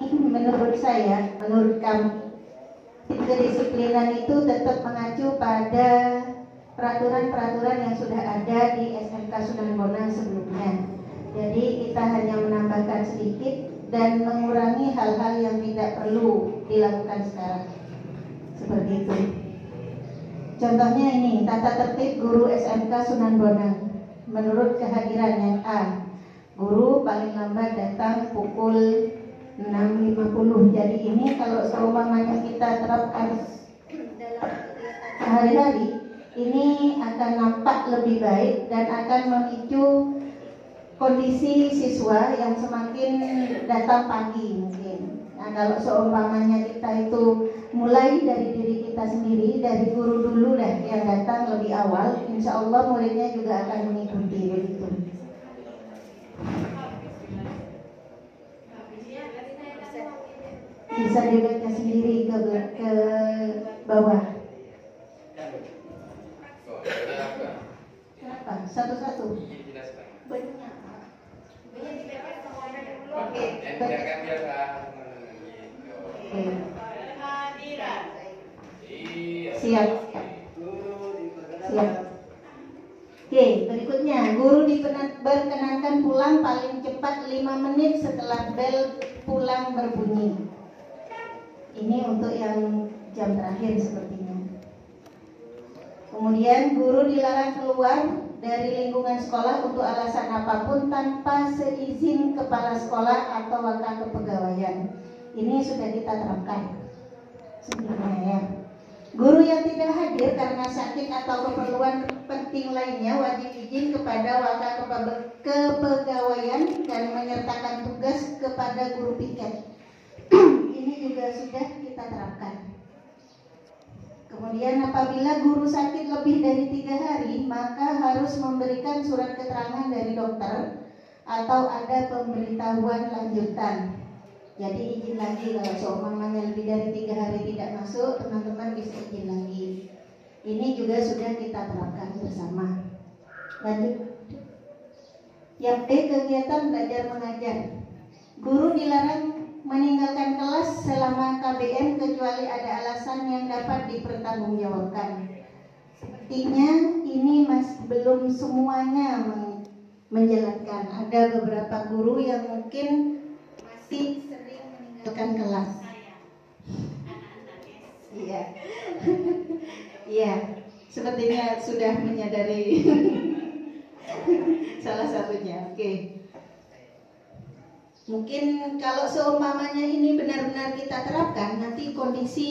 Menurut saya, menurut kami, kedisiplinan itu tetap mengacu pada peraturan-peraturan yang sudah ada di SMK Sunan Bonang sebelumnya. Jadi kita hanya menambahkan sedikit dan mengurangi hal-hal yang tidak perlu dilakukan sekarang. Seperti itu. Contohnya ini, tata tertib guru SMK Sunan Bonang. Menurut kehadirannya A, guru paling lambat datang pukul 6.50. Jadi ini kalau seumpamanya kita terapkan dalam sehari-hari, ini akan nampak lebih baik dan akan memicu kondisi siswa yang semakin datang pagi mungkin. Nah, kalau seumpamanya kita itu mulai dari diri kita sendiri, dari guru dulu dah yang datang lebih awal, insya Allah muridnya juga akan mengikuti begitu. Bisa dibaca sendiri ke bawah. Kenapa? Satu-satu. Banyak. Oke. Siap. Oke, berikutnya guru diperkenankan pulang paling cepat 5 menit setelah bel pulang berbunyi. Ini untuk yang jam terakhir sepertinya. Kemudian guru dilarang keluar dari lingkungan sekolah untuk alasan apapun tanpa seizin kepala sekolah atau wakakepegawaian. Ini sudah kita terapkan sebelumnya ya. Guru yang tidak hadir karena sakit atau keperluan penting lainnya wajib izin kepada wakakepegawaian dan menyertakan tugas kepada guru piket. Ini juga sudah kita terapkan. Kemudian apabila guru sakit lebih dari 3 hari, maka harus memberikan surat keterangan dari dokter atau ada pemberitahuan lanjutan. Jadi izin lagi kalau seumpamanya lebih dari 3 hari tidak masuk, teman-teman bisa izin lagi. Ini juga sudah kita terapkan bersama. Lanjut. Yang B, kegiatan belajar mengajar. Guru dilarang meninggalkan kelas selama KBM kecuali ada alasan yang dapat dipertanggungjawabkan. Sepertinya ini belum semuanya menjalankan. Ada beberapa guru yang mungkin masih sering meninggalkan kelas. Iya. Iya, sepertinya sudah menyadari salah satunya. Oke. Mungkin kalau seumpamanya ini benar-benar kita terapkan, nanti kondisi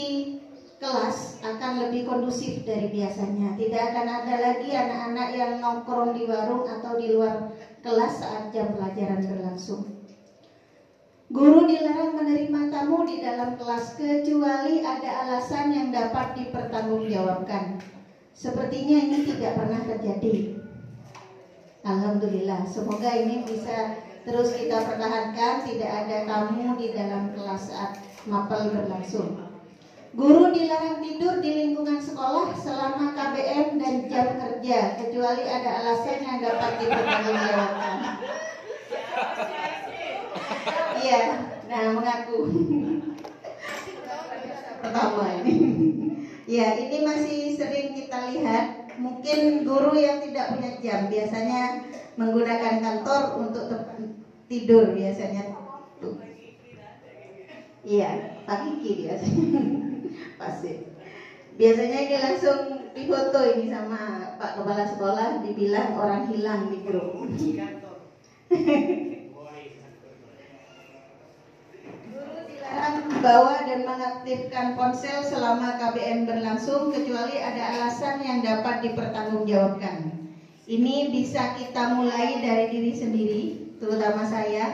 kelas akan lebih kondusif dari biasanya. Tidak akan ada lagi anak-anak yang nongkrong di warung atau di luar kelas saat jam pelajaran berlangsung. Guru dilarang menerima tamu di dalam kelas kecuali ada alasan yang dapat dipertanggungjawabkan. Sepertinya ini tidak pernah terjadi. Alhamdulillah, semoga ini bisa terus kita pertahankan, tidak ada tamu di dalam kelas saat mapel berlangsung. Guru dilarang tidur di lingkungan sekolah selama KBM dan jam kerja kecuali ada alasan yang dapat dipertanggungjawabkan. Iya, nah mengaku pertama ini. Ya, ini masih sering kita lihat. Mungkin guru yang tidak punya jam biasanya menggunakan kantor untuk tidur biasanya. Iya, pagi dia pasti. Biasanya dia langsung difoto ini sama Pak Kepala Sekolah, dibilang orang hilang di grup. Guru dilarang membawa dan mengaktifkan ponsel selama KBM berlangsung kecuali ada alasan yang dapat dipertanggungjawabkan. Ini bisa kita mulai dari diri sendiri, terutama saya,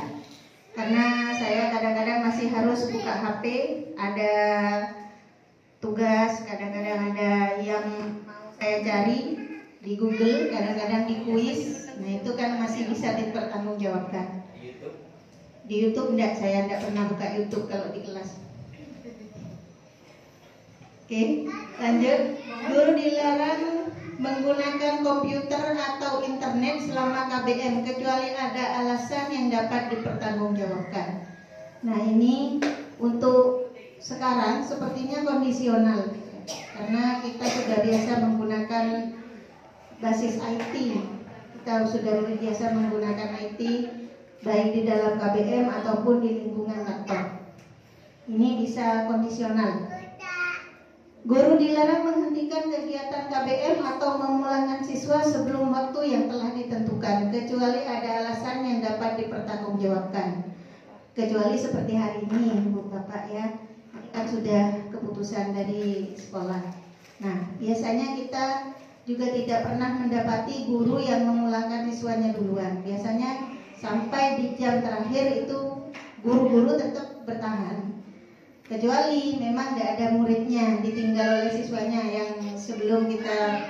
karena saya kadang-kadang masih harus buka HP, ada tugas, kadang-kadang ada yang mau saya cari di Google, kadang-kadang di kuis. Nah itu kan masih bisa dipertanggungjawabkan. Di YouTube enggak, saya enggak pernah buka YouTube kalau di kelas. Oke, lanjut. Guru dilarang menggunakan komputer atau internet selama KBM kecuali ada alasan yang dapat dipertanggungjawabkan. Nah, ini untuk sekarang sepertinya kondisional, karena kita sudah biasa menggunakan basis IT. Kita sudah biasa menggunakan IT baik di dalam KBM ataupun di lingkungan kantor. Ini bisa kondisional. Guru dilarang menghentikan kegiatan KBM atau memulangkan siswa sebelum waktu yang telah ditentukan, kecuali ada alasan yang dapat dipertanggungjawabkan. Kecuali seperti hari ini, Bu Bapak ya, kan sudah keputusan dari sekolah. Nah, biasanya kita juga tidak pernah mendapati guru yang memulangkan siswanya duluan. Biasanya sampai di jam terakhir itu guru-guru tetap bertahan. Kecuali memang tidak ada muridnya, ditinggal oleh siswanya yang sebelum kita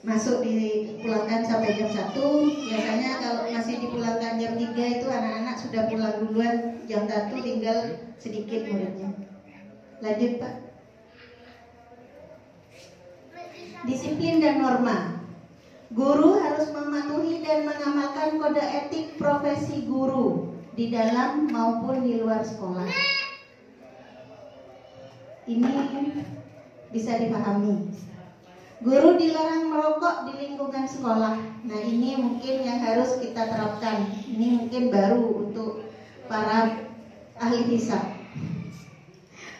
masuk dipulangkan sampai jam 1. Biasanya kalau masih dipulangkan jam 3 itu anak-anak sudah pulang duluan, jam 1 tinggal sedikit muridnya. Lanjut Pak. Disiplin dan norma. Guru harus mematuhi dan mengamalkan kode etik profesi guru di dalam maupun di luar sekolah. Ini bisa dipahami. Guru dilarang merokok di lingkungan sekolah. Nah, ini mungkin yang harus kita terapkan. Ini mungkin baru untuk para ahli hisab.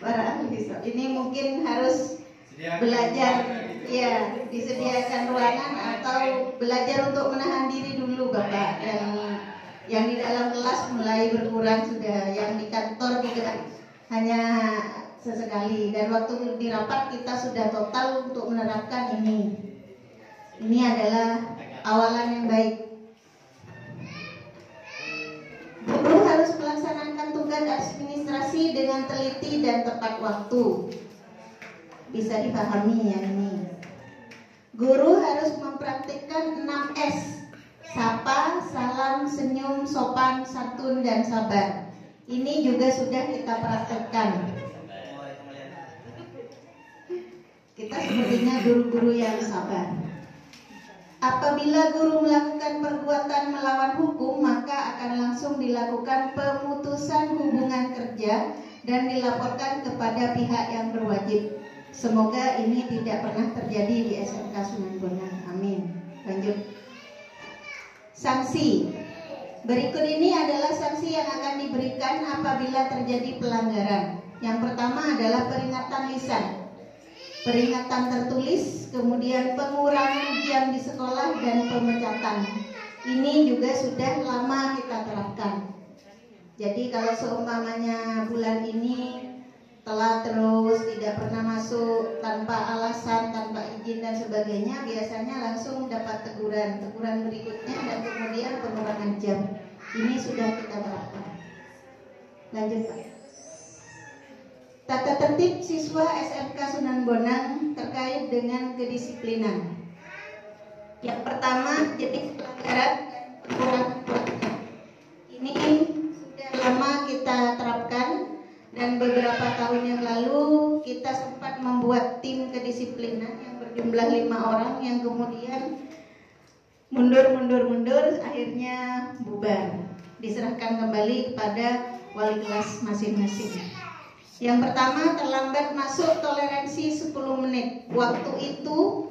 Para ahli hisab ini mungkin harus belajar, ya, disediakan ruangan atau belajar untuk menahan diri dulu, Bapak. Yang di dalam kelas mulai berkurang sudah, yang di kantor juga hanya sesekali, dan waktu di rapat kita sudah total untuk menerapkan ini. Ini adalah awalan yang baik. Guru harus melaksanakan tugas administrasi dengan teliti dan tepat waktu. Bisa dipahami ya ini. Guru harus mempraktikkan 6S: sapa, salam, senyum, sopan, santun, dan sabar. Ini juga sudah kita praktekkan. Kita sepertinya guru-guru yang sabar. Apabila guru melakukan perbuatan melawan hukum, maka akan langsung dilakukan pemutusan hubungan kerja dan dilaporkan kepada pihak yang berwajib. Semoga ini tidak pernah terjadi di SMK Sunan Bonang. Amin. Lanjut. Sanksi. Berikut ini adalah sanksi yang akan diberikan apabila terjadi pelanggaran. Yang pertama adalah peringatan lisan, peringatan tertulis, kemudian pengurangan jam di sekolah, dan pemecatan. Ini juga sudah lama kita terapkan. Jadi kalau seumpamanya bulan ini telat terus, tidak pernah masuk tanpa alasan, tanpa izin dan sebagainya, biasanya langsung dapat teguran berikutnya, dan kemudian pengurangan jam. Ini sudah kita terapkan. Lanjut Pak. Tata tertib siswa SMK Sunan Bonang terkait dengan kedisiplinan. Yang pertama, jenis pelanggaran dan pengurangan pelanggaran. Ini sudah lama kita terapkan, dan beberapa tahun yang lalu kita sempat membuat tim kedisiplinan yang berjumlah 5 orang yang kemudian mundur, akhirnya bubar, diserahkan kembali kepada wali kelas masing-masing. Yang pertama, terlambat masuk toleransi 10 menit. Waktu itu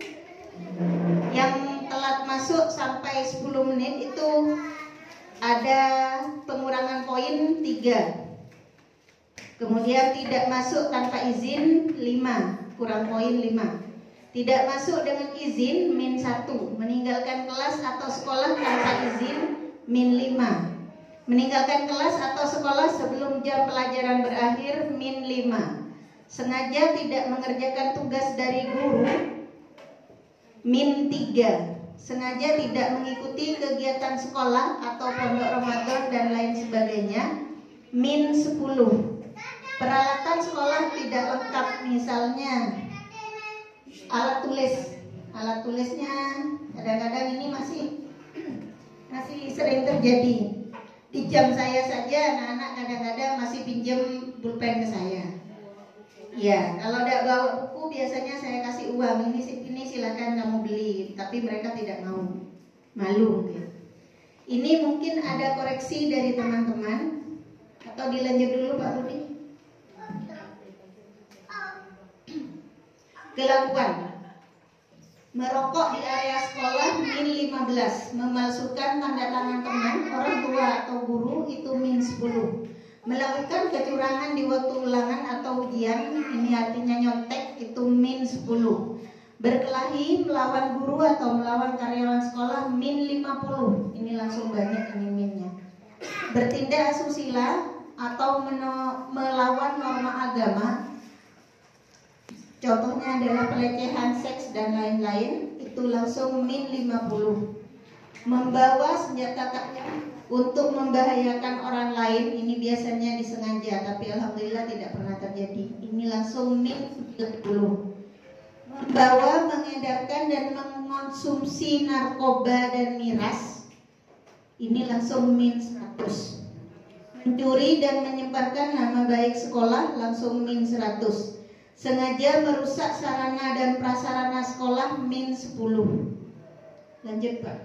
yang telat masuk sampai 10 menit itu ada pengurangan poin 3. Kemudian tidak masuk tanpa izin 5, kurang poin 5. Tidak masuk dengan izin -1. Meninggalkan kelas atau sekolah tanpa izin -5. Meninggalkan kelas atau sekolah sebelum jam pelajaran berakhir -5. Sengaja tidak mengerjakan tugas dari guru -3. Sengaja tidak mengikuti kegiatan sekolah atau pondok Ramadan dan lain sebagainya -10. Peralatan sekolah tidak lengkap, misalnya alat tulisnya kadang-kadang ini masih sering terjadi. Di jam saya saja anak-anak kadang-kadang masih pinjam pulpen ke saya. Ya, kalau tidak bawa buku biasanya saya kasih uang, ini silakan kamu beli, tapi mereka tidak mau, malu. Ini mungkin ada koreksi dari teman-teman, Atau dilanjut dulu Pak Rudi? Kelakuan merokok di area sekolah min 15, memalsukan tanda tangan teman, orang tua atau guru itu min 10. Melakukan kecurangan di waktu ulangan atau ujian, ini artinya nyontek, itu min 10. Berkelahi, melawan guru atau melawan karyawan sekolah min 50. Ini langsung banyak ini minnya. Bertindak asusila atau melawan norma agama, contohnya adalah pelecehan seks dan lain-lain, itu langsung min 50. Membawa senjata tajam untuk membahayakan orang lain, ini biasanya disengaja, tapi alhamdulillah tidak pernah terjadi. Ini langsung min 90. Membawa, mengedarkan dan mengonsumsi narkoba dan miras, ini langsung min 100. Mencuri dan menyebarkan nama baik sekolah, langsung min 100. Sengaja merusak sarana dan prasarana sekolah, min 10. Lanjut Pak.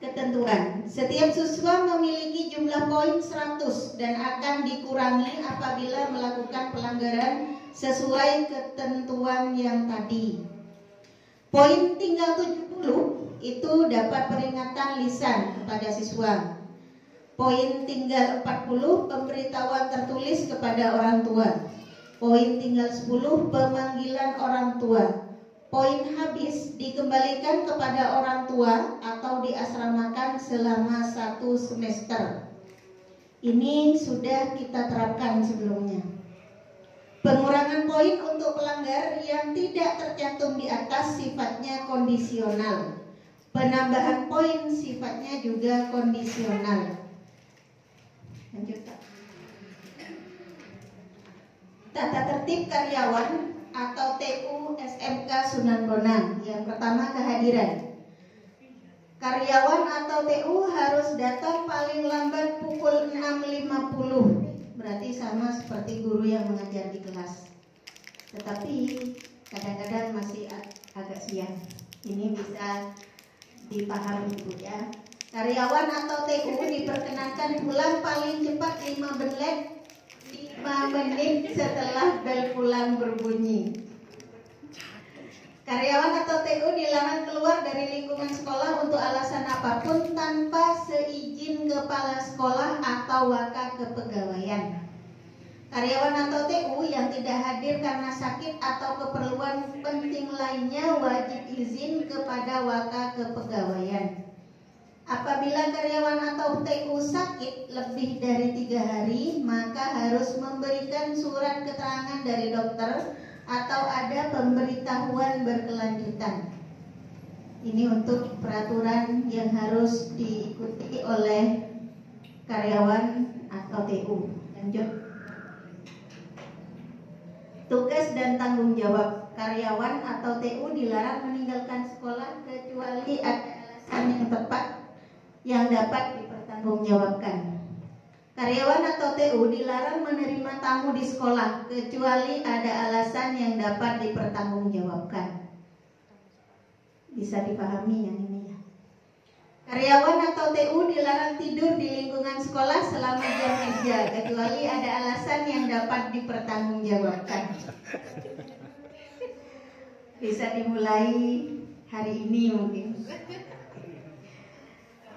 Ketentuan, setiap siswa memiliki jumlah poin 100 dan akan dikurangi apabila melakukan pelanggaran sesuai ketentuan yang tadi. Poin tinggal 70 itu dapat peringatan lisan kepada siswa. Poin tinggal 40 pemberitahuan tertulis kepada orang tua. Poin tinggal 10 pemanggilan orang tua. Poin habis dikembalikan kepada orang tua atau diasramakan selama 1 semester. Ini sudah kita terapkan sebelumnya. Pengurangan poin untuk pelanggar yang tidak tercantum di atas sifatnya kondisional. Penambahan poin sifatnya juga kondisional. Lanjut Pak. Tata tertib karyawan atau TU SMK Sunan Bonang. Yang pertama, kehadiran. Karyawan atau TU harus datang paling lambat pukul 6.50. Berarti sama seperti guru yang mengajar di kelas. Tetapi kadang-kadang masih agak siang. Ini bisa dipahami Bu ya. Karyawan atau TU diperkenankan pulang paling cepat 5 menit setelah bel pulang berbunyi. Karyawan atau TU dilarang keluar dari lingkungan sekolah untuk alasan apapun tanpa seizin kepala sekolah atau waka kepegawaian. Karyawan atau TU yang tidak hadir karena sakit atau keperluan penting lainnya wajib izin kepada waka kepegawaian. Apabila karyawan atau TU sakit lebih dari 3 hari, maka harus memberikan surat keterangan dari dokter atau ada pemberitahuan berkelanjutan. Ini untuk peraturan yang harus diikuti oleh karyawan atau TU. Lanjut. Tugas dan tanggung jawab. Karyawan atau TU dilarang meninggalkan sekolah kecuali ada alasan yang tepat yang dapat dipertanggungjawabkan. Karyawan atau TU dilarang menerima tamu di sekolah kecuali ada alasan yang dapat dipertanggungjawabkan. Bisa dipahami yang ini ya. Karyawan atau TU dilarang tidur di lingkungan sekolah selama jam kerja kecuali ada alasan yang dapat dipertanggungjawabkan. Bisa dimulai hari ini mungkin.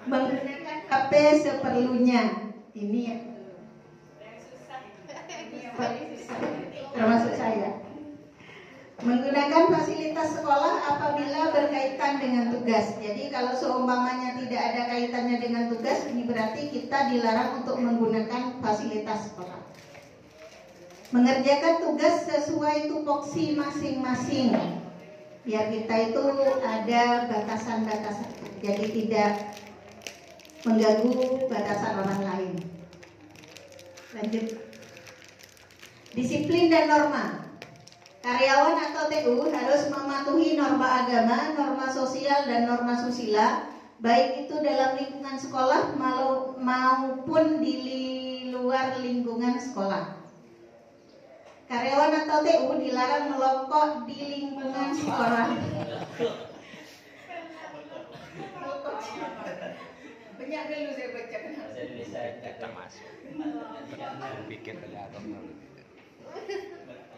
Menggunakan HP seperlunya. Ini ya. Termasuk saya. Menggunakan fasilitas sekolah apabila berkaitan dengan tugas. Jadi kalau seumpamanya tidak ada kaitannya dengan tugas, ini berarti kita dilarang untuk menggunakan fasilitas sekolah. Mengerjakan tugas sesuai tupoksi masing-masing. Biar kita itu ada batasan-batasan. Jadi tidak mengganggu batasan orang lain. Lanjut. Disiplin dan norma. Karyawan atau TU harus mematuhi norma agama, norma sosial dan norma susila, baik itu dalam lingkungan sekolah maupun di luar lingkungan sekolah. Karyawan atau TU dilarang merokok di lingkungan sekolah. Banyak dulu saya baca. kita masuk. Pikir ada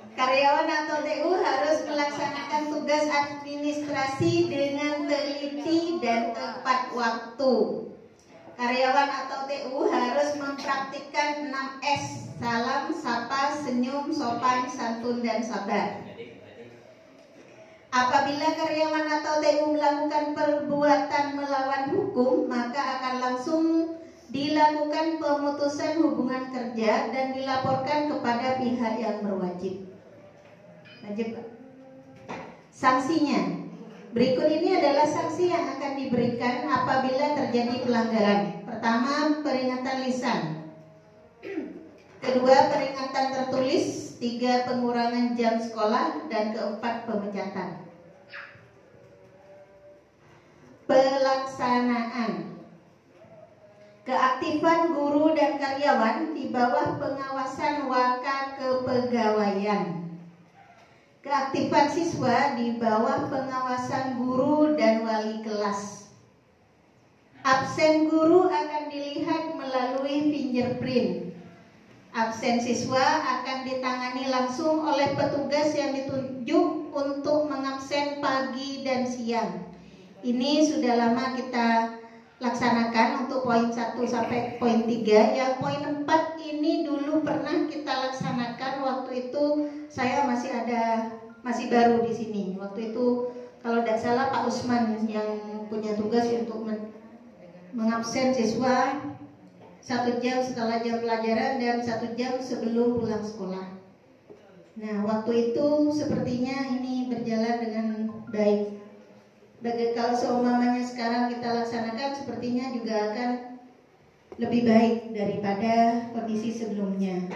Karyawan atau TU harus melaksanakan tugas administrasi dengan teliti dan tepat waktu. Karyawan atau TU harus mempraktikkan 6S: salam, sapa, senyum, sopan, santun, dan sabar. Apabila karyawan atau TU melakukan perbuatan melawan hukum, maka akan langsung dilakukan pemutusan hubungan kerja dan dilaporkan kepada pihak yang berwajib. Lanjut, Pak. Sanksinya. Berikut ini adalah sanksi yang akan diberikan apabila terjadi pelanggaran. Pertama, peringatan lisan. Kedua, peringatan tertulis. Tiga, pengurangan jam sekolah. Dan keempat, pemecatan. Pelaksanaan. Keaktifan guru dan karyawan di bawah pengawasan Wakakepegawaian. Keaktifan siswa di bawah pengawasan guru dan wali kelas. Absen guru akan dilihat melalui fingerprint. Absen siswa akan ditangani langsung oleh petugas yang ditunjuk untuk mengabsen pagi dan siang. Ini sudah lama kita laksanakan untuk poin 1 sampai poin 3. Yang poin 4 ini dulu pernah kita laksanakan, waktu itu saya masih baru di sini. Waktu itu kalau tidak salah Pak Usman yang punya tugas untuk mengabsen siswa 1 jam setelah jam pelajaran dan 1 jam sebelum pulang sekolah. Nah, waktu itu sepertinya ini berjalan dengan baik. Kalau seumpamanya sekarang kita laksanakan, sepertinya juga akan lebih baik daripada kondisi sebelumnya.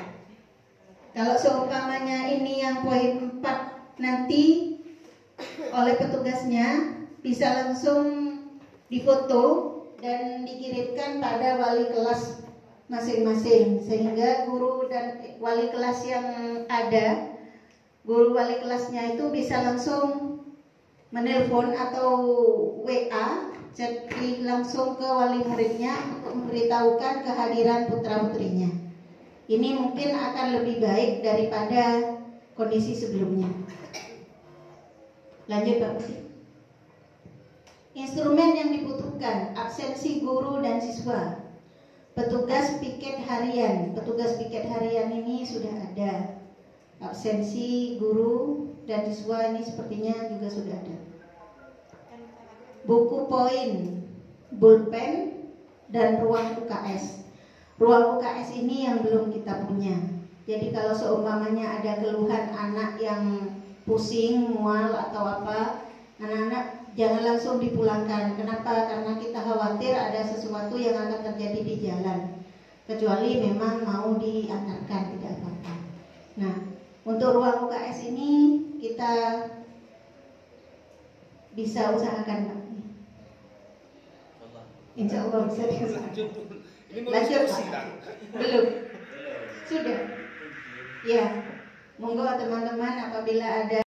Kalau seumpamanya ini yang poin 4 nanti oleh petugasnya bisa langsung difoto dan dikirimkan pada wali kelas masing-masing, sehingga guru dan wali kelas yang ada, guru wali kelasnya itu bisa langsung menelpon atau WA jadi langsung ke wali muridnya untuk memberitahukan kehadiran putra-putrinya. Ini mungkin akan lebih baik daripada kondisi sebelumnya. Lanjut, Pak Putih. Instrumen yang dibutuhkan: absensi guru dan siswa, petugas piket harian. Petugas piket harian ini sudah ada. Absensi guru dan siswa ini sepertinya juga sudah ada. Buku poin, pulpen, dan ruang UKS. Ruang UKS ini yang belum kita punya. Jadi kalau seumpamanya ada keluhan anak yang pusing, mual atau apa, anak-anak jangan langsung dipulangkan. Kenapa? Karena kita khawatir ada sesuatu yang akan terjadi di jalan. Kecuali memang mau diantarkan, tidak apa-apa. Nah, untuk ruang UKS ini kita bisa usahakan, Pak. Insya Allah bisa diusahakan. Lanjut, Pak. Belum? Sudah? Ya. Monggo teman-teman apabila ada